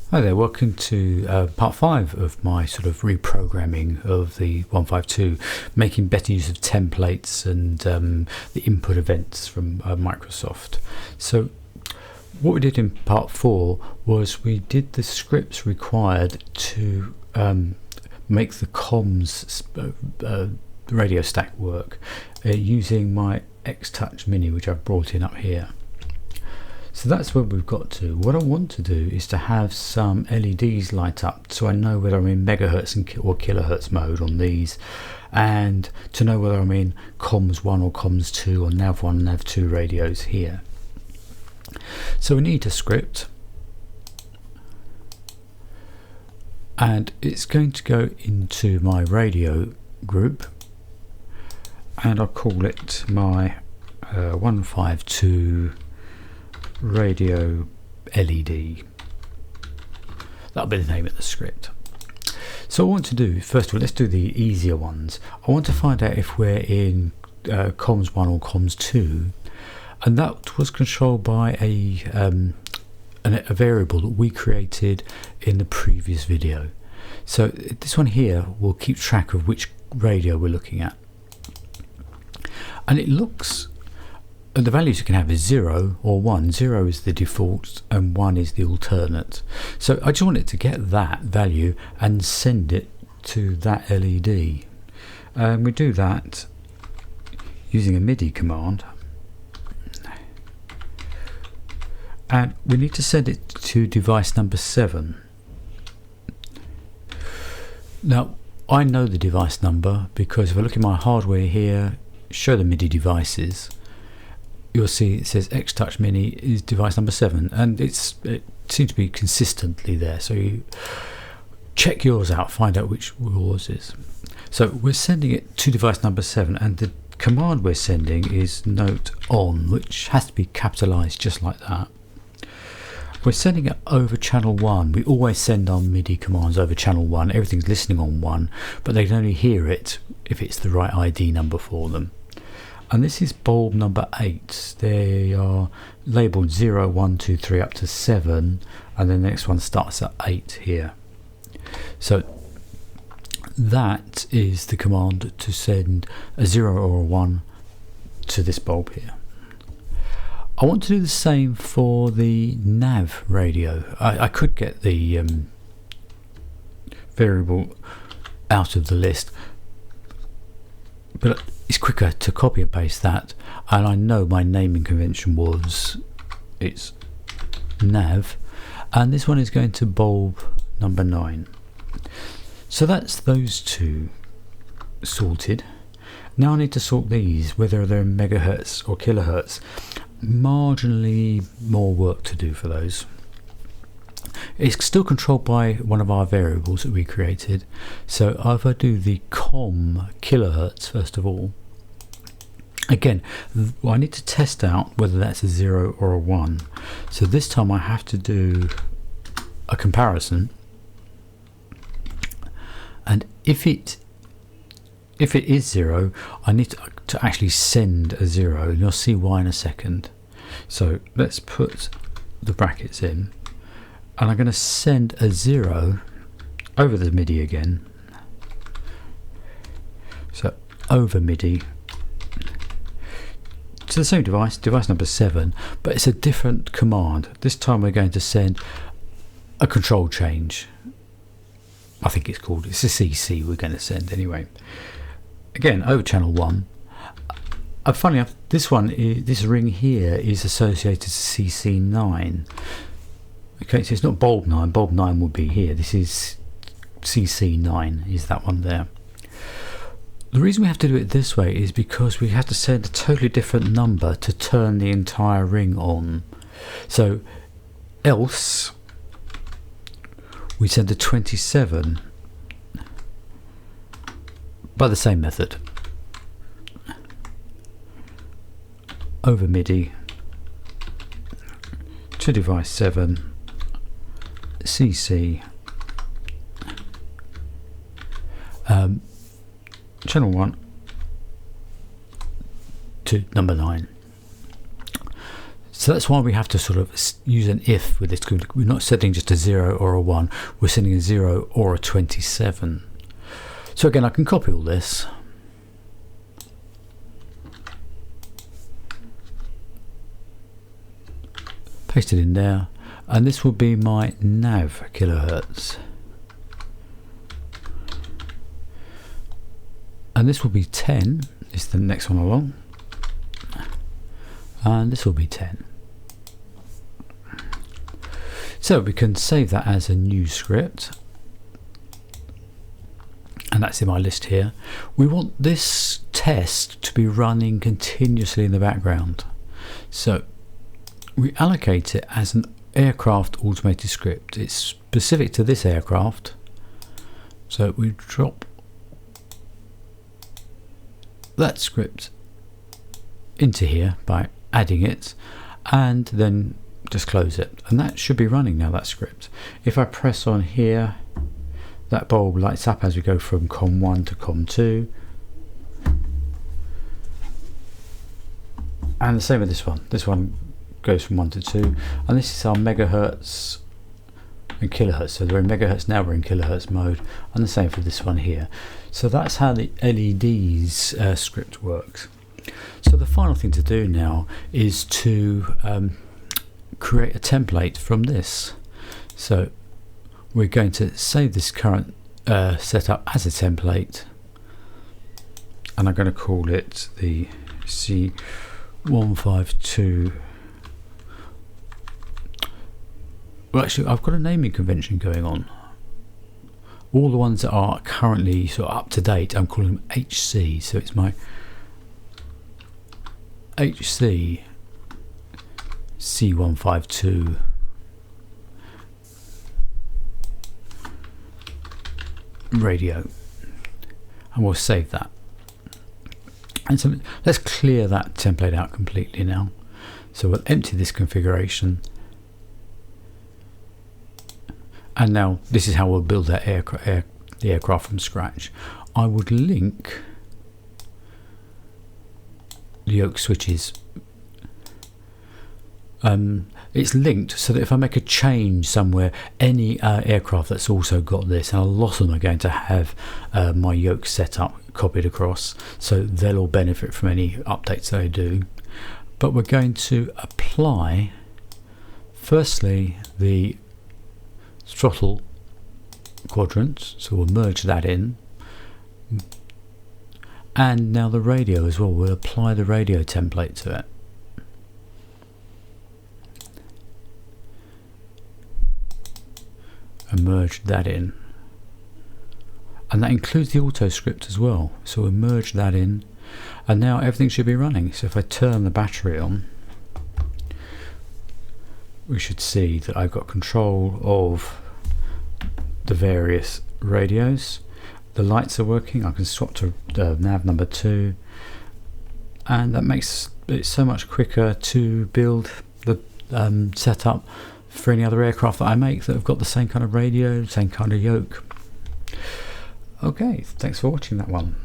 Hi there, welcome to part 5 of my sort of reprogramming of the 152, making better use of templates and the input events from Microsoft. So what we did in part 4 was we did the scripts required to make the comms radio stack work using my X-Touch Mini, which I've brought in up here. So that's where we've got to. What I want to do is to have some LEDs light up so I know whether I'm in megahertz or kilohertz mode on these, and to know whether I'm in comms 1 or comms 2 or nav 1 and nav 2 radios here. So we need a script, and it's going to go into my radio group, and I'll call it my 152 radio LED. That'll be the name of the script. So what I want to do, first of all, let's do the easier ones. I want to find out if we're in comms 1 or comms 2, and that was controlled by a variable that we created in the previous video. So this one here will keep track of which radio we're looking at, and it looks, the values you can have is 0 or 1. 0 is the default and 1 is the alternate. So I just want it to get that value and send it to that LED. We do that using a MIDI command, and we need to send it to device number 7. Now I know the device number because if I look at my hardware here, show the MIDI devices, you'll see it says X-Touch Mini is device number 7, and it seems to be consistently there. So you check yours out, find out which yours is. So we're sending it to device number 7, and the command we're sending is note on, which has to be capitalized just like that. We're sending it over channel 1. We always send our MIDI commands over channel 1. Everything's listening on 1, but they can only hear it if it's the right ID number for them. And this is bulb number 8. They are labelled 0, 1, 2, 3 up to 7, and the next one starts at 8 here. So that is the command to send a 0 or a 1 to this bulb here. I want to do the same for the nav radio. I could get the variable out of the list, but it's quicker to copy and paste that, and I know my naming convention was it's nav, and this one is going to bulb number 9. So that's those two sorted. Now I need to sort these, whether they're in megahertz or kilohertz. Marginally more work to do for those. It's still controlled by one of our variables that we created. So if I do the com kilohertz first of all, again I need to test out whether that's a 0 or a 1. So this time I have to do a comparison, and if it is 0, I need to actually send a 0, and you'll see why in a second. So let's put the brackets in, and I'm going to send a 0 over the MIDI again. So over MIDI to the same device, device number 7, but it's a different command. This time we're going to send a control change. I think it's a CC we're going to send anyway. Again, over channel 1. Funny enough, this ring here is associated to CC9. Okay, so it's not bulb 9. Bulb 9 would be here. This is CC9, is that one there. The reason we have to do it this way is because we have to send a totally different number to turn the entire ring on. So else we send a 27 by the same method. Over MIDI to device 7, CC, channel 1 to number 9. So that's why we have to sort of use an if with this. We're not setting just a 0 or a 1, we're setting a 0 or a 27. So again, I can copy all this. Paste it in there, and this will be my nav kilohertz. And this will be 10, is the next one along. And this will be 10. So we can save that as a new script. And that's in my list here. We want this test to be running continuously in the background. So we allocate it as an aircraft automated script. It's specific to this aircraft. So we drop that script into here by adding it, and then just close it. And that should be running now, that script. If I press on here, that bulb lights up as we go from COM1 to COM2. And the same with this one. This one goes from 1 to 2, and this is our megahertz and kilohertz. So they're in megahertz now, we're in kilohertz mode, and the same for this one here. So that's how the LEDs script works. So the final thing to do now is to create a template from this. So we're going to save this current setup as a template, and I'm going to call it the C152. Well, actually, I've got a naming convention going on. All the ones that are currently sort of up to date, I'm calling them HC. So it's my HC C152 radio, and we'll save that. And so let's clear that template out completely now. So we'll empty this configuration. And now this is how we'll build that the aircraft from scratch. I would link the yoke switches. It's linked so that if I make a change somewhere, any aircraft that's also got this, and a lot of them are going to have my yoke set up copied across, so they'll all benefit from any updates that I do. But we're going to apply firstly the throttle quadrant, so we'll merge that in, and now the radio as well. We'll apply the radio template to it. And merge that in, and that includes the auto script as well, so we'll merge that in, and now everything should be running. So if I turn the battery on, we should see that I've got control of the various radios. The lights are working. I can swap to nav number 2, and that makes it so much quicker to build the setup for any other aircraft that I make that have got the same kind of radio, same kind of yoke. Okay, thanks for watching that one.